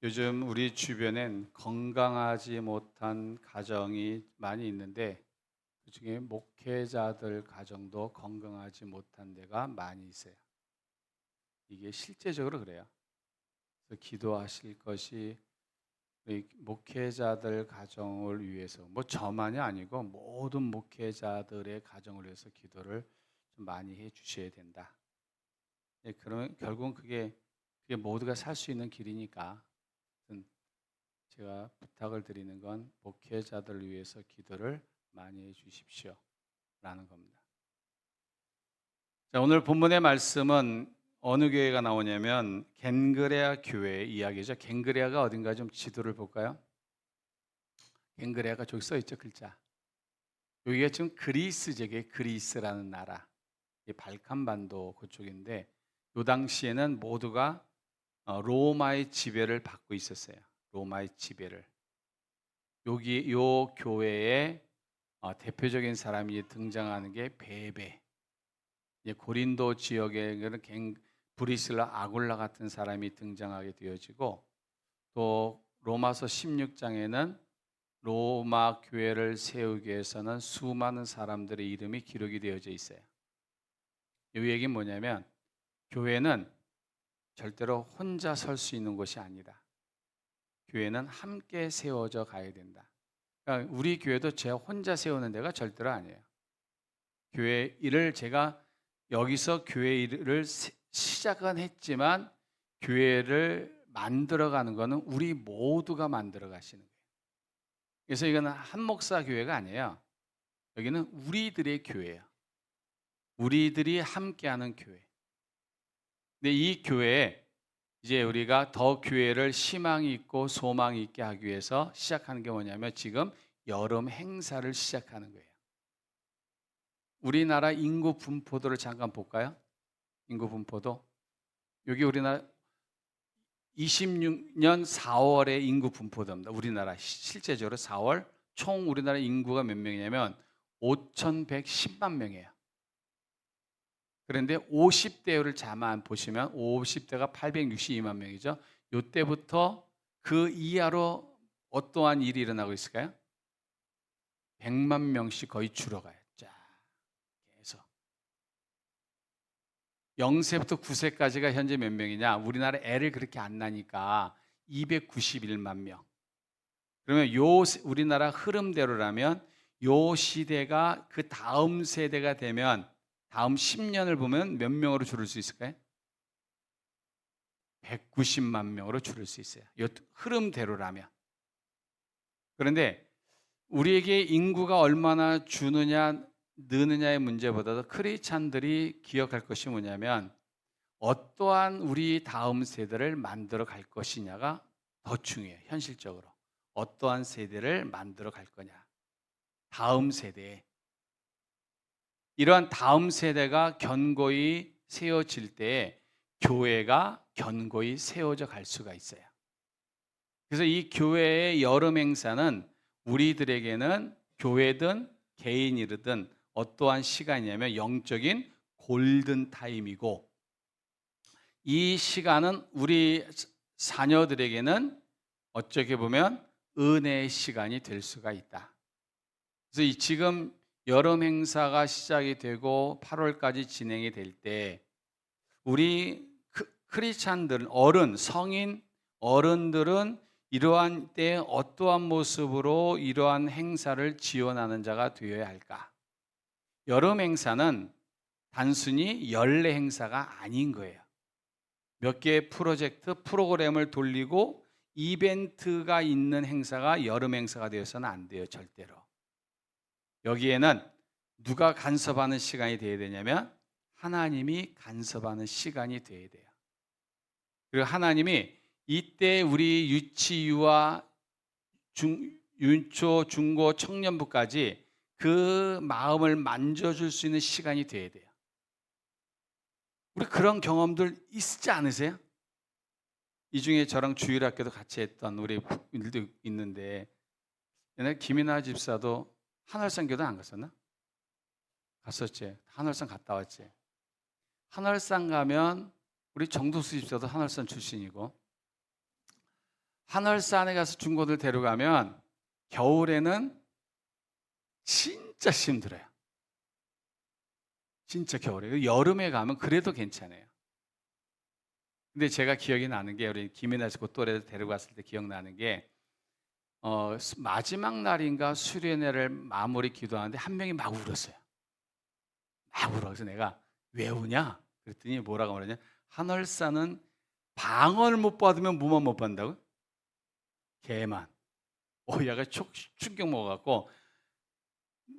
요즘 우리 주변엔 건강하지 못한 가정이 많이 있는데 그중에 목회자들 가정도 건강하지 못한 데가 많이 있어요. 이게 실제적으로 그래요. 그래서 기도하실 것이 우리 목회자들 가정을 위해서 뭐 저만이 아니고 모든 목회자들의 가정을 위해서 기도를 좀 많이 해 주셔야 된다. 그러면 결국은 그게 모두가 살 수 있는 길이니까 제가 부탁을 드리는 건 목회자들을 위해서 기도를 많이 해 주십시오. 라는 겁니다. 자, 오늘 본문의 말씀은 어느 교회가 나오냐면 겐그레아 교회 이야기죠. 겐그레아가 어딘가 좀 지도를 볼까요? 겐그레아가 저기 써 있죠, 글자. 여기가 지금 그리스제게 그리스라는 나라. 이 발칸반도 그쪽인데 요 당시에는 모두가 로마의 지배를 받고 있었어요. 로마의 지배를. 여기 요 교회에 대표적인 사람이 등장하는 게 베베. 고린도 지역에는 브리슬라 아굴라 같은 사람이 등장하게 되어지고 또 로마서 16장에는 로마 교회를 세우기 위해서는 수많은 사람들의 이름이 기록이 되어져 있어요. 이 얘기는 뭐냐면 교회는 절대로 혼자 설 수 있는 곳이 아니다. 교회는 함께 세워져 가야 된다. 그러니까 우리 교회도 제가 혼자 세우는 데가 절대로 아니에요. 교회 일을 제가 여기서 교회 일을 시작은 했지만 교회를 만들어가는 것은 우리 모두가 만들어 가시는 거예요. 그래서 이거는 한 목사 교회가 아니에요. 여기는 우리들의 교회예요. 우리들이 함께하는 교회. 근데 이 교회에 이제 우리가 더 교회를 희망이 있고 소망이 있게 하기 위해서 시작하는 게 뭐냐면 지금 여름 행사를 시작하는 거예요. 우리나라 인구 분포도를 잠깐 볼까요? 인구 분포도. 여기 우리나라 26년 4월에 인구 분포도입니다. 우리나라 실제적으로 4월 총 우리나라 인구가 몇 명이냐면 5,110만 명이에요. 그런데 50대를 자만 보시면 50대가 862만 명이죠. 이때부터 그 이하로 어떠한 일이 일어나고 있을까요? 100만 명씩 거의 줄어가요. 쫙 계속. 0세부터 9세까지가 현재 몇 명이냐? 우리나라 애를 그렇게 안 나니까 291만 명. 그러면 우리나라 흐름대로라면 요 시대가 그 다음 세대가 되면 다음 10년을 보면 몇 명으로 줄을 수 있을까요? 190만 명으로 줄을 수 있어요. 요 흐름대로라면. 그런데 우리에게 인구가 얼마나 주느냐 느느냐의 문제보다도 크리스찬들이 기억할 것이 뭐냐면 어떠한 우리 다음 세대를 만들어 갈 것이냐가 더 중요해요. 현실적으로. 어떠한 세대를 만들어 갈 거냐. 다음 세대에. 이러한 다음 세대가 견고히 세워질 때에 교회가 견고히 세워져 갈 수가 있어요. 그래서 이 교회의 여름 행사는 우리들에게는 교회든 개인이든 어떠한 시간이냐면 영적인 골든 타임이고 이 시간은 우리 자녀들에게는 어떻게 보면 은혜의 시간이 될 수가 있다. 그래서 지금 여름 행사가 시작이 되고 8월까지 진행이 될 때 우리 크리스찬들 성인 어른들은 이러한 때 어떠한 모습으로 이러한 행사를 지원하는 자가 되어야 할까? 여름 행사는 단순히 연례 행사가 아닌 거예요. 몇 개의 프로그램을 돌리고 이벤트가 있는 행사가 여름 행사가 되어서는 안 돼요, 절대로. 여기에는 누가 간섭하는 시간이 되어야 되냐면 하나님이 간섭하는 시간이 되어야 돼요. 그리고 하나님이 이때 우리 유치, 유아, 윤초, 중고, 청년부까지 그 마음을 만져줄 수 있는 시간이 되어야 돼요. 우리 그런 경험들 있지 않으세요? 이 중에 저랑 주일학교도 같이 했던 우리 일도 있는데 옛날 김이나 집사도 한월산교도 안 갔었나? 갔었지. 한월산 갔다 왔지. 한월산 가면 우리 정도수 집사도 한월산 출신이고 하늘산에 가서 중고들 데려가면 겨울에는 진짜 힘들어요. 진짜 겨울에. 여름에 가면 그래도 괜찮아요. 근데 제가 기억이 나는 게 우리 김연아 씨 그 또래 데려갔을 때 기억나는 게 마지막 날인가 수련회를 마무리 기도하는데 한 명이 막 울었어요. 막 울어. 그래서 내가 왜 우냐? 그랬더니 뭐라고 말하냐? 하늘산은 방언을 못 받으면 뭐만 못 받는다고? 개만. 얘가 충격 먹어갖고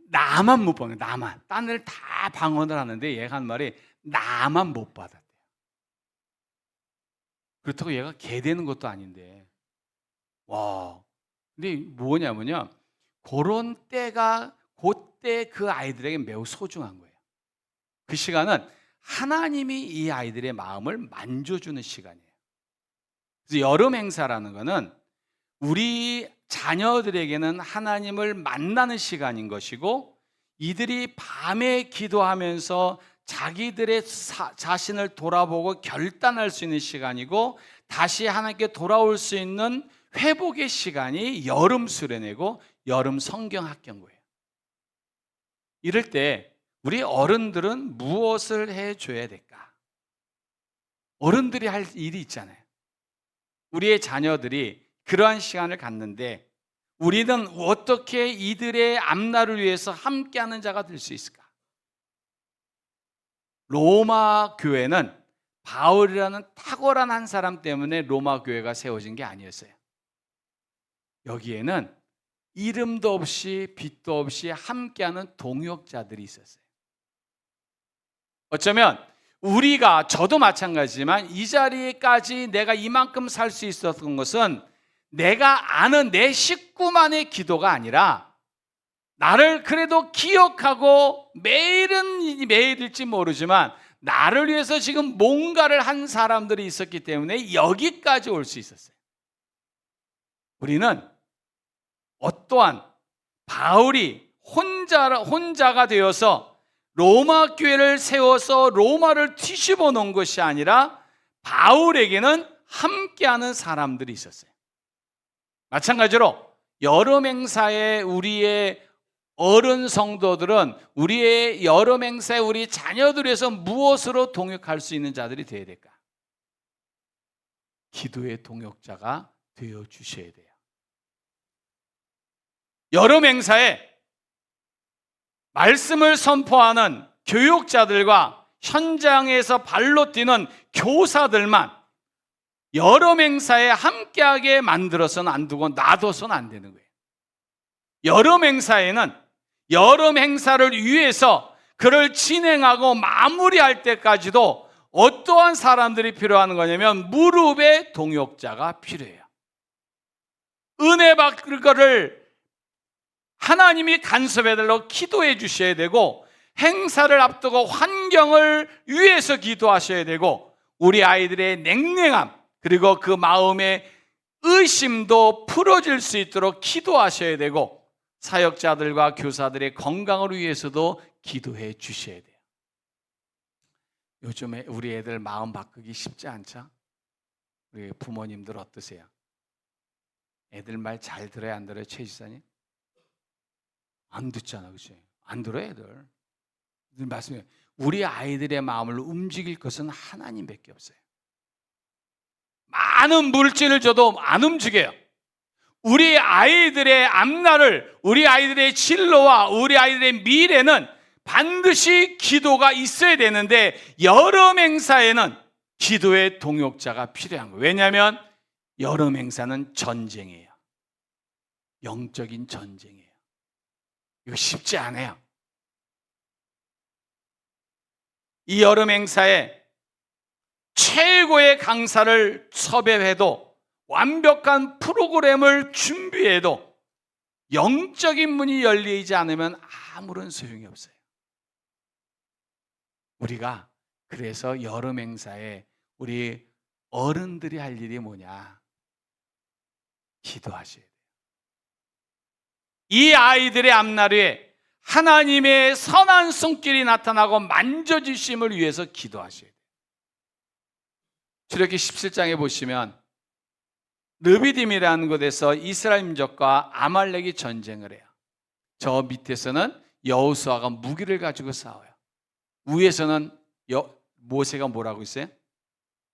나만 못 받는 거야. 나만. 딴 애들 다 방언을 하는데 얘가 한 말이 나만 못 받았대요. 그렇다고 얘가 개 되는 것도 아닌데. 와. 근데 뭐냐면요. 그런 때가 그때 그 아이들에게 매우 소중한 거예요. 그 시간은 하나님이 이 아이들의 마음을 만져주는 시간이에요. 그래서 여름 행사라는 거는 우리 자녀들에게는 하나님을 만나는 시간인 것이고, 이들이 밤에 기도하면서 자기들의 자신을 돌아보고 결단할 수 있는 시간이고, 다시 하나님께 돌아올 수 있는 회복의 시간이 여름 수련회고 여름 성경 학교인 거예요. 이럴 때 우리 어른들은 무엇을 해줘야 될까? 어른들이 할 일이 있잖아요. 우리의 자녀들이 그러한 시간을 갖는데 우리는 어떻게 이들의 앞날을 위해서 함께하는 자가 될 수 있을까? 로마 교회는 바울이라는 탁월한 한 사람 때문에 로마 교회가 세워진 게 아니었어요. 여기에는 이름도 없이 빛도 없이 함께하는 동역자들이 있었어요. 어쩌면 저도 마찬가지지만 이 자리에까지 내가 이만큼 살 수 있었던 것은 내가 아는 내 식구만의 기도가 아니라 나를 그래도 기억하고 매일은 매일일지 모르지만 나를 위해서 지금 뭔가를 한 사람들이 있었기 때문에 여기까지 올 수 있었어요. 우리는 어떠한 바울이 혼자가 되어서 로마 교회를 세워서 로마를 뒤집어 놓은 것이 아니라 바울에게는 함께하는 사람들이 있었어요. 마찬가지로 여름 행사에 우리의 어른 성도들은 우리의 여름 행사에 우리 자녀들에서 무엇으로 동역할 수 있는 자들이 되어야 될까? 기도의 동역자가 되어 주셔야 돼요. 여름 행사에 말씀을 선포하는 교육자들과 현장에서 발로 뛰는 교사들만 여름 행사에 함께하게 만들어서는 안 두고 놔둬서는 안 되는 거예요. 여름 행사에는 여름 행사를 위해서 그를 진행하고 마무리할 때까지도 어떠한 사람들이 필요한 거냐면 무릎의 동역자가 필요해요. 은혜 받을 거를 하나님이 간섭해달라고 기도해 주셔야 되고, 행사를 앞두고 환경을 위해서 기도하셔야 되고, 우리 아이들의 냉랭함 그리고 그 마음의 의심도 풀어질 수 있도록 기도하셔야 되고, 사역자들과 교사들의 건강을 위해서도 기도해 주셔야 돼요. 요즘에 우리 애들 마음 바꾸기 쉽지 않죠? 우리 부모님들 어떠세요? 애들 말 잘 들어야 안 들어요, 최 지사님? 안 듣잖아, 그치? 안 들어 애들. 말씀해. 우리 아이들의 마음을 움직일 것은 하나님밖에 없어요. 많은 물질을 줘도 안 움직여요. 우리 아이들의 앞날을, 우리 아이들의 진로와 우리 아이들의 미래는 반드시 기도가 있어야 되는데, 여름 행사에는 기도의 동역자가 필요한 거예요. 왜냐하면 여름 행사는 전쟁이에요. 영적인 전쟁이에요. 이거 쉽지 않아요. 이 여름 행사에 최고의 강사를 섭외해도, 완벽한 프로그램을 준비해도 영적인 문이 열리지 않으면 아무런 소용이 없어요. 우리가 그래서 여름 행사에 우리 어른들이 할 일이 뭐냐? 기도하셔야 돼요. 이 아이들의 앞날에 하나님의 선한 손길이 나타나고 만져주심을 위해서 기도하셔야 돼요. 출애굽기 17장에 보시면 르비딤이라는 곳에서 이스라엘 민족과 아말렉이 전쟁을 해요. 저 밑에서는 여호수아가 무기를 가지고 싸워요. 위에서는 모세가 뭐라고 있어요?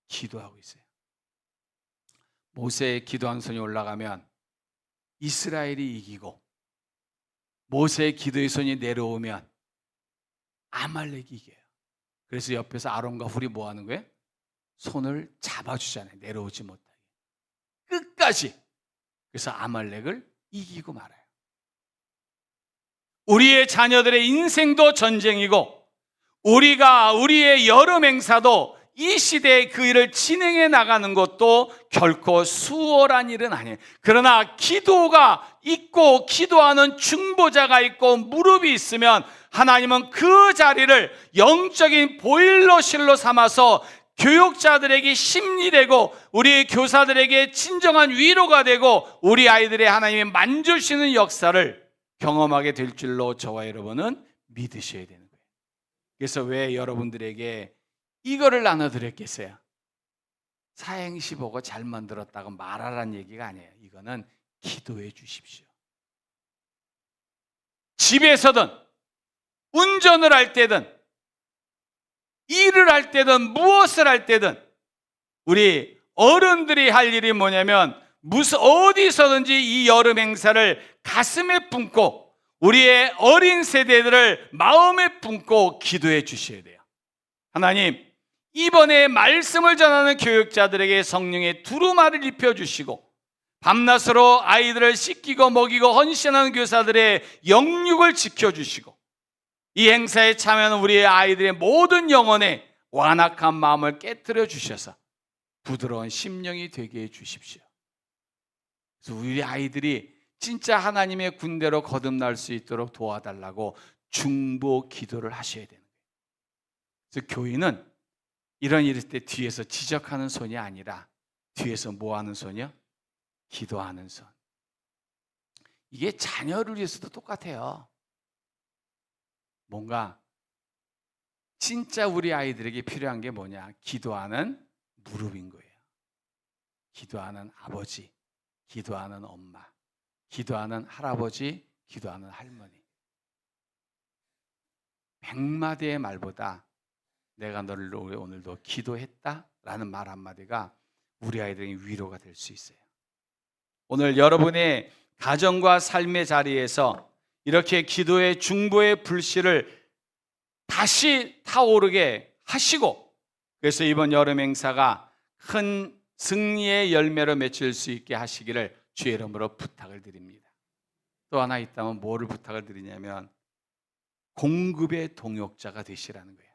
기도하고 있어요. 모세의 기도한 손이 올라가면 이스라엘이 이기고, 모세의 기도의 손이 내려오면 아말렉이 이겨요. 그래서 옆에서 아론과 훌이 뭐 하는 거예요? 손을 잡아주잖아요. 내려오지 못하게. 끝까지. 그래서 아말렉을 이기고 말아요. 우리의 자녀들의 인생도 전쟁이고, 우리의 여름 행사도 이 시대에 그 일을 진행해 나가는 것도 결코 수월한 일은 아니에요. 그러나 기도가 있고, 기도하는 중보자가 있고, 무릎이 있으면 하나님은 그 자리를 영적인 보일러실로 삼아서 교육자들에게 힘이 되고, 우리 교사들에게 진정한 위로가 되고, 우리 아이들의 하나님이 만져주시는 역사를 경험하게 될 줄로 저와 여러분은 믿으셔야 되는 거예요. 그래서 왜 여러분들에게 이거를 나눠드렸겠어요? 사행시 보고 잘 만들었다고 말하라는 얘기가 아니에요. 이거는 기도해 주십시오. 집에서든 운전을 할 때든 일을 할 때든 무엇을 할 때든 우리 어른들이 할 일이 뭐냐면, 어디서든지 이 여름 행사를 가슴에 품고 우리의 어린 세대들을 마음에 품고 기도해 주셔야 돼요. 하나님, 이번에 말씀을 전하는 교육자들에게 성령의 두루마를 입혀주시고, 밤낮으로 아이들을 씻기고 먹이고 헌신하는 교사들의 영육을 지켜주시고, 이 행사에 참여하는 우리의 아이들의 모든 영혼에 완악한 마음을 깨트려 주셔서 부드러운 심령이 되게 해 주십시오. 그래서 우리 아이들이 진짜 하나님의 군대로 거듭날 수 있도록 도와달라고 중보 기도를 하셔야 되는 거예요. 그래서 교인은 이런 일일 때 뒤에서 지적하는 손이 아니라 뒤에서 뭐 하는 손이요? 기도하는 손. 이게 자녀를 위해서도 똑같아요. 뭔가 진짜 우리 아이들에게 필요한 게 뭐냐? 기도하는 무릎인 거예요. 기도하는 아버지, 기도하는 엄마, 기도하는 할아버지, 기도하는 할머니. 100마디의 말보다 내가 너를 오늘도 기도했다라는 말 한마디가 우리 아이들에게 위로가 될 수 있어요. 오늘 여러분의 가정과 삶의 자리에서 이렇게 기도의 중보의 불씨를 다시 타오르게 하시고, 그래서 이번 여름 행사가 큰 승리의 열매로 맺힐 수 있게 하시기를 주의 이름으로 부탁을 드립니다. 또 하나 있다면 뭐를 부탁을 드리냐면, 공급의 동역자가 되시라는 거예요.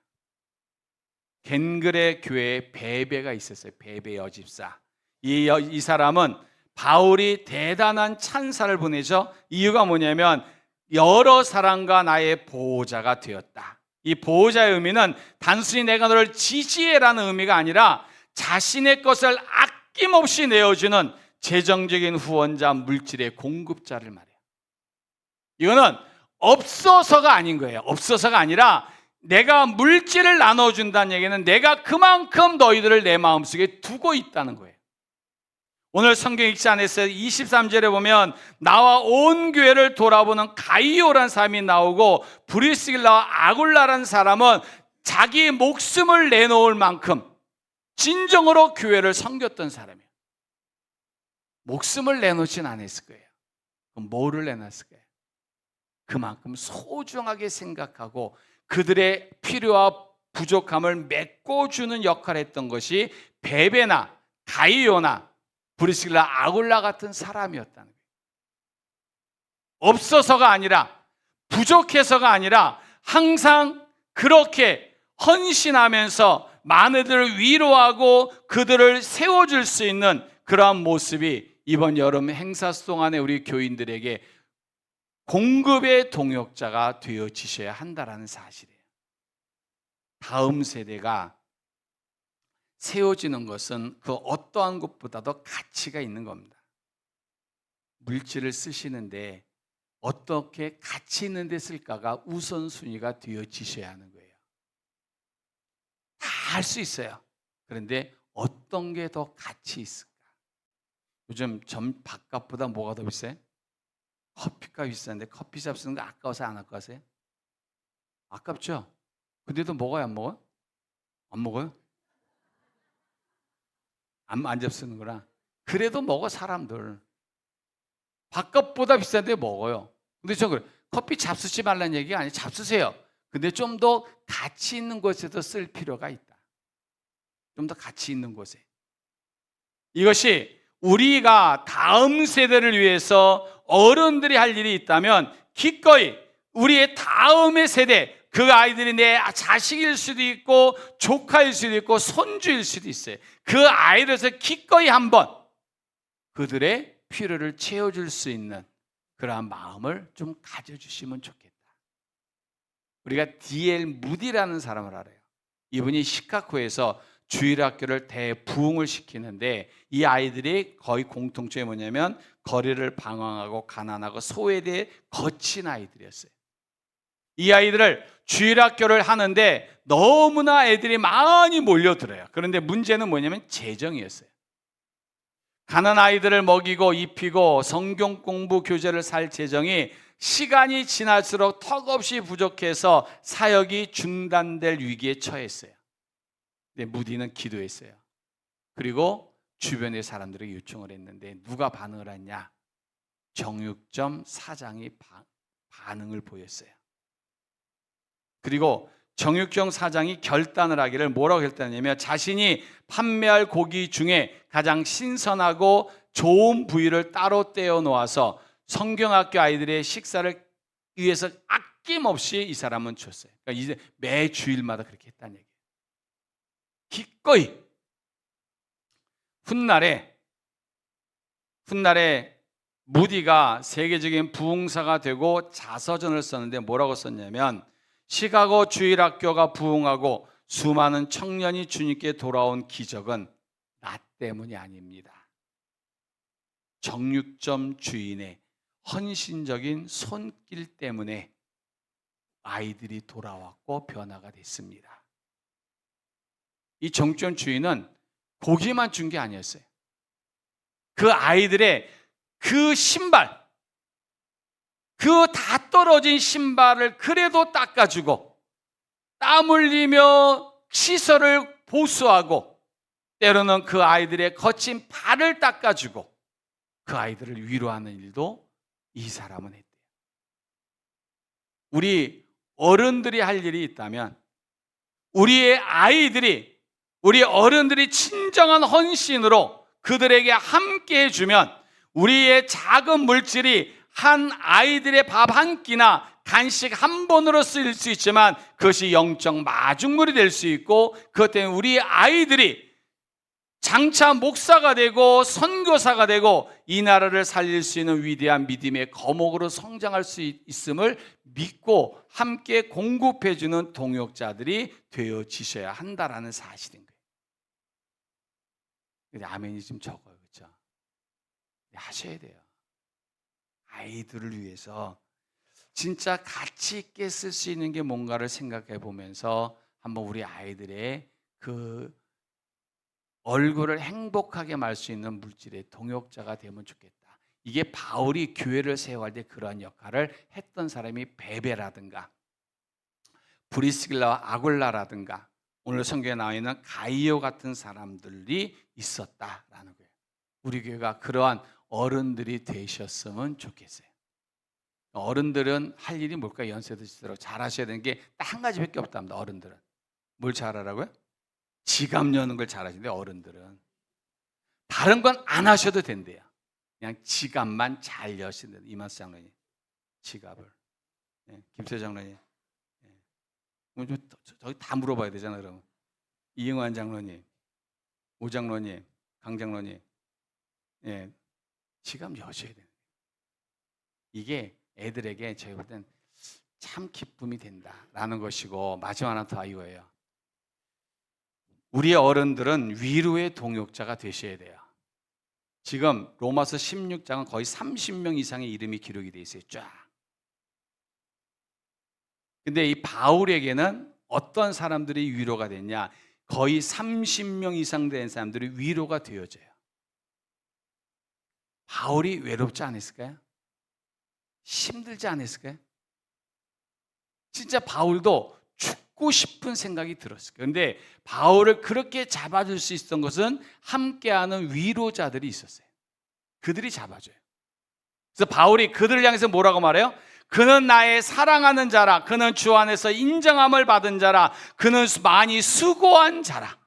겐글의 교회에 베베가 있었어요. 베베 여집사. 이 사람은 바울이 대단한 찬사를 보내죠. 이유가 뭐냐면 여러 사람과 나의 보호자가 되었다. 이 보호자의 의미는 단순히 내가 너를 지지해라는 의미가 아니라 자신의 것을 아낌없이 내어주는 재정적인 후원자, 물질의 공급자를 말해요. 이거는 없어서가 아닌 거예요. 없어서가 아니라 내가 물질을 나눠준다는 얘기는 내가 그만큼 너희들을 내 마음속에 두고 있다는 거예요. 오늘 성경 읽지 않았어요? 23절에 보면 나와 온 교회를 돌아보는 가이오라는 사람이 나오고, 브리스길라와 아굴라라는 사람은 자기 목숨을 내놓을 만큼 진정으로 교회를 섬겼던 사람이에요. 목숨을 내놓진 않았을 거예요. 그럼 뭐를 내놨을 거예요? 그만큼 소중하게 생각하고 그들의 필요와 부족함을 메꿔주는 역할을 했던 것이 베베나 가이오나 브리스길라 아굴라 같은 사람이었다는 거예요. 없어서가 아니라, 부족해서가 아니라 항상 그렇게 헌신하면서 많은 위로하고 그들을 세워줄 수 있는 그러한 모습이 이번 여름 행사 동안에 우리 교인들에게 공급의 동역자가 되어지셔야 한다는 사실이에요. 다음 세대가 세워지는 것은 그 어떠한 것보다도 가치가 있는 겁니다. 물질을 쓰시는데 어떻게 가치 있는 데 쓸까가 우선순위가 되어지셔야 하는 거예요. 다 할 수 있어요. 그런데 어떤 게 더 가치 있을까? 요즘 밥값보다 뭐가 더 비싸요? 커피가 비싼데 커피숍 쓰는 거 아까워서 안 아까워서요? 아깝죠? 근데도 먹어요, 안 먹어요? 안 먹어요? 안 접수는구나. 그래도 먹어, 사람들. 밥값보다 비싼데 먹어요. 근데 저 그래. 커피 잡수지 말라는 얘기가 아니에요. 잡수세요. 근데 좀 더 가치 있는 곳에도 쓸 필요가 있다. 좀 더 가치 있는 곳에. 이것이 우리가 다음 세대를 위해서 어른들이 할 일이 있다면 기꺼이 우리의 다음의 세대, 그 아이들이 내 자식일 수도 있고 조카일 수도 있고 손주일 수도 있어요. 그 아이들에서 기꺼이 한번 그들의 필요를 채워줄 수 있는 그러한 마음을 좀 가져주시면 좋겠다. 우리가 D.L. 무디라는 사람을 알아요. 이분이 시카고에서 주일학교를 대부흥을 시키는데 이 아이들이 거의 공통점이 뭐냐면 거리를 방황하고 가난하고 소외되어 거친 아이들이었어요. 이 아이들을 주일학교를 하는데 너무나 애들이 많이 몰려들어요. 그런데 문제는 뭐냐면 재정이었어요. 가난 아이들을 먹이고 입히고 성경 공부 교재를 살 재정이 시간이 지날수록 턱없이 부족해서 사역이 중단될 위기에 처했어요. 근데 무디는 기도했어요. 그리고 주변의 사람들에게 요청을 했는데 누가 반응을 했냐? 정육점 사장이 반응을 보였어요. 그리고 정육점 사장이 결단을 하기를 뭐라고 결단했냐면 자신이 판매할 고기 중에 가장 신선하고 좋은 부위를 따로 떼어 놓아서 성경학교 아이들의 식사를 위해서 아낌없이 이 사람은 줬어요. 그러니까 이제 매 주일마다 그렇게 했다는 얘기예요. 기꺼이 훗날에 무디가 세계적인 부흥사가 되고 자서전을 썼는데 뭐라고 썼냐면 시카고 주일학교가 부흥하고 수많은 청년이 주님께 돌아온 기적은 나 때문이 아닙니다. 정육점 주인의 헌신적인 손길 때문에 아이들이 돌아왔고 변화가 됐습니다. 이 정육점 주인은 고기만 준 게 아니었어요. 그 아이들의 그 신발, 그 다 떨어진 신발을 그래도 닦아주고 땀 흘리며 시설을 보수하고 때로는 그 아이들의 거친 발을 닦아주고 그 아이들을 위로하는 일도 이 사람은 했대요. 우리 어른들이 할 일이 있다면 우리 어른들이 진정한 헌신으로 그들에게 함께 해주면 우리의 작은 물질이 한 아이들의 밥 한 끼나 간식 한 번으로 쓰일 수 있지만 그것이 영적 마중물이 될 수 있고 그것 때문에 우리 아이들이 장차 목사가 되고 선교사가 되고 이 나라를 살릴 수 있는 위대한 믿음의 거목으로 성장할 수 있음을 믿고 함께 공급해주는 동역자들이 되어지셔야 한다라는 사실인 거예요. 근데 아멘이 좀 적어요. 그렇죠? 하셔야 돼요. 아이들을 위해서 진짜 가치 있게 쓸 수 있는 게 뭔가를 생각해 보면서 한번 우리 아이들의 그 얼굴을 행복하게 말 수 있는 물질의 동역자가 되면 좋겠다. 이게 바울이 교회를 세워갈 때 그러한 역할을 했던 사람이 베베라든가 브리스길라와 아굴라라든가 오늘 성경에 나와 있는 가이오 같은 사람들이 있었다라는 거예요. 우리 교회가 그러한 어른들이 되셨으면 좋겠어요. 어른들은 할 일이 뭘까요? 연세 드시도록 잘하셔야 되는 게 딱 한 가지밖에 없답니다. 어른들은 뭘 잘하라고요? 지갑 여는 걸 잘하시는데 어른들은 다른 건 안 하셔도 된대요. 그냥 지갑만 잘 여시는 이만수 장로님 지갑을 김세 장로님 저기 다 물어봐야 되잖아요. 그러면 이영환 장로님, 오 장로님, 강 장로님 지갑 여셔야 돼요. 이게 애들에게 제가 볼 땐 참 기쁨이 된다라는 것이고 마지막 하나 더 이거예요. 우리의 어른들은 위로의 동역자가 되셔야 돼요. 지금 로마서 16장은 거의 30명 이상의 이름이 기록이 되어 있어요. 쫙. 근데 이 바울에게는 어떤 사람들이 위로가 됐냐? 거의 30명 이상 된 사람들이 위로가 되어져요. 바울이 외롭지 않았을까요? 힘들지 않았을까요? 진짜 바울도 죽고 싶은 생각이 들었을 거예요. 그런데 바울을 그렇게 잡아줄 수 있었던 것은 함께하는 위로자들이 있었어요. 그들이 잡아줘요. 그래서 바울이 그들을 향해서 뭐라고 말해요? 그는 나의 사랑하는 자라. 그는 주 안에서 인정함을 받은 자라. 그는 많이 수고한 자라.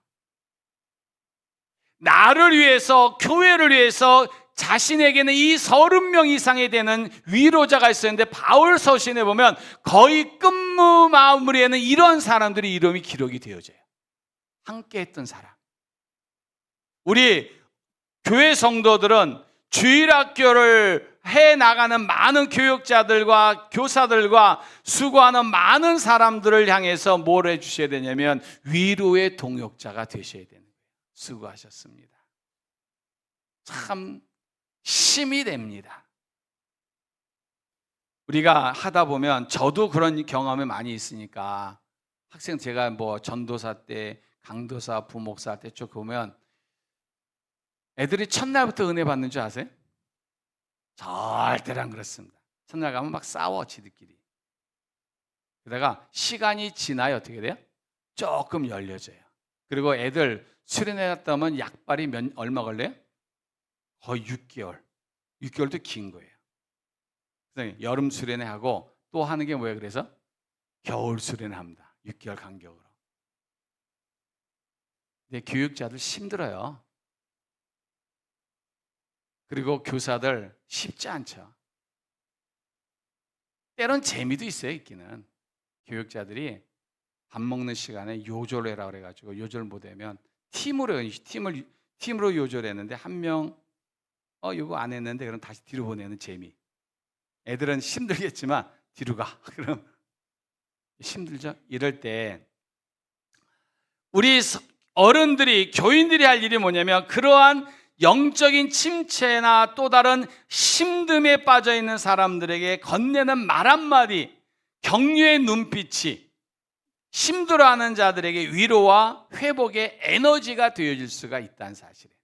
나를 위해서, 교회를 위해서 자신에게는 이 30명 이상이 되는 위로자가 있었는데 바울 서신에 보면 거의 끝무 마무리에는 이런 사람들이 이름이 기록이 되어져요. 함께 했던 사람. 우리 교회 성도들은 주일학교를 해나가는 많은 교육자들과 교사들과 수고하는 많은 사람들을 향해서 뭘 해주셔야 되냐면 위로의 동역자가 되셔야 되는 거예요. 수고하셨습니다. 참 힘이 됩니다. 우리가 하다 보면 저도 그런 경험이 많이 있으니까 학생 제가 뭐 전도사 때 강도사 부목사 때 쭉 보면 애들이 첫날부터 은혜 받는 줄 아세요? 절대로 안 그렇습니다. 첫날 가면 막 싸워 지들끼리. 그러다가 시간이 지나야 어떻게 돼요? 조금 열려져요. 그리고 애들 수련회 갔다 오면 약발이 얼마 걸려요? 거의 6개월. 6개월도 긴 거예요. 그래서 여름 수련회 하고 또 하는 게 뭐예요? 그래서 겨울 수련회 합니다. 6개월 간격으로. 근데 교육자들 힘들어요. 그리고 교사들 쉽지 않죠. 때론 재미도 있어요, 있기는. 교육자들이 밥 먹는 시간에 요절해라 그래가지고 요절 못하면 팀으로 요절했는데 한 명 이거 안 했는데 그럼 다시 뒤로 보내는 재미. 애들은 힘들겠지만 뒤로 가. 그럼 힘들죠. 이럴 때 우리 어른들이 교인들이 할 일이 뭐냐면 그러한 영적인 침체나 또 다른 힘듦에 빠져 있는 사람들에게 건네는 말 한마디, 격려의 눈빛이 힘들어하는 자들에게 위로와 회복의 에너지가 되어질 수가 있다는 사실이에요.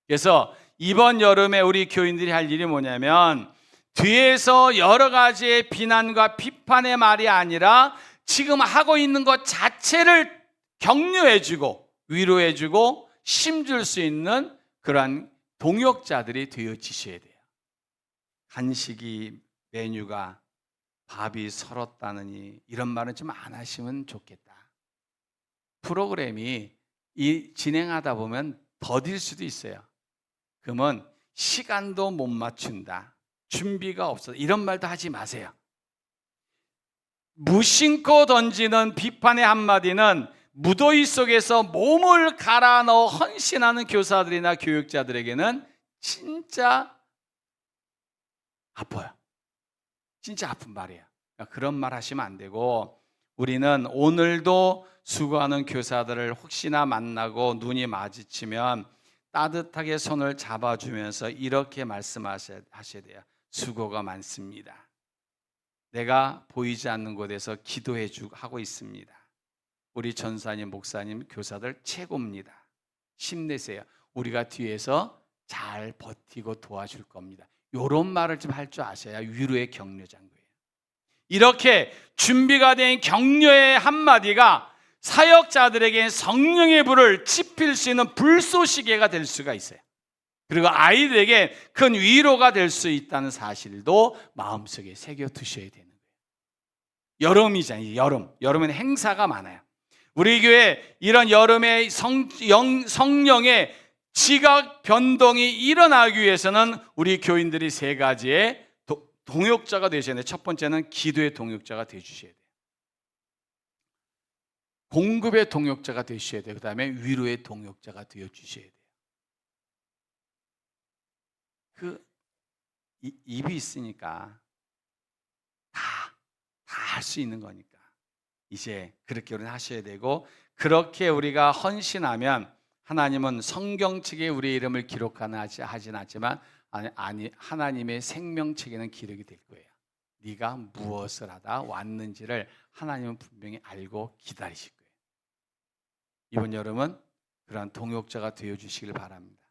그래서 이번 여름에 우리 교인들이 할 일이 뭐냐면 뒤에서 여러 가지의 비난과 비판의 말이 아니라 지금 하고 있는 것 자체를 격려해주고 위로해주고 힘줄 수 있는 그러한 동역자들이 되어지셔야 돼요. 간식이 메뉴가 밥이 설었다느니 이런 말은 좀 안 하시면 좋겠다. 프로그램이 진행하다 보면 더딜 수도 있어요. 그러면 시간도 못 맞춘다. 준비가 없어. 이런 말도 하지 마세요. 무심코 던지는 비판의 한마디는 무더위 속에서 몸을 갈아 넣어 헌신하는 교사들이나 교육자들에게는 진짜 아파요. 진짜 아픈 말이에요. 그러니까 그런 말 하시면 안 되고 우리는 오늘도 수고하는 교사들을 혹시나 만나고 눈이 마주치면 따뜻하게 손을 잡아주면서 이렇게 말씀하셔야 돼요. 수고가 많습니다. 내가 보이지 않는 곳에서 하고 있습니다. 우리 전사님, 목사님, 교사들 최고입니다. 힘내세요. 우리가 뒤에서 잘 버티고 도와줄 겁니다. 이런 말을 좀 할 줄 아셔야 위로의 격려자인 거예요. 이렇게 준비가 된 격려의 한마디가 사역자들에게 성령의 불을 지필 수 있는 불쏘시개가 될 수가 있어요. 그리고 아이들에게 큰 위로가 될 수 있다는 사실도 마음속에 새겨두셔야 되는 거예요. 여름이잖아요. 여름에는 행사가 많아요. 우리 교회 이런 여름에 성령의 지각 변동이 일어나기 위해서는 우리 교인들이 세 가지의 동역자가 되셔야 돼요. 첫 번째는 기도의 동역자가 되어주셔야 돼요. 공급의 동역자가 되셔야 돼요. 그 다음에 위로의 동역자가 되어주셔야 돼요. 입이 있으니까 다 할 수 있는 거니까 이제 그렇게 우리는 하셔야 되고, 그렇게 우리가 헌신하면 하나님은 성경책에 우리의 이름을 하진 않지만 하나님의 생명책에는 기록이 될 거예요. 네가 무엇을 하다 왔는지를 하나님은 분명히 알고 기다리실 거예요. 이번 여름은 그러한 동역자가 되어주시길 바랍니다.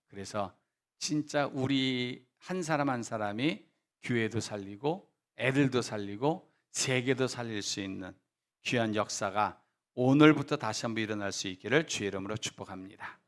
그래서 진짜 우리 한 사람 한 사람이 교회도 살리고 애들도 살리고 세계도 살릴 수 있는 귀한 역사가 오늘부터 다시 한번 일어날 수 있기를 주의 이름으로 축복합니다.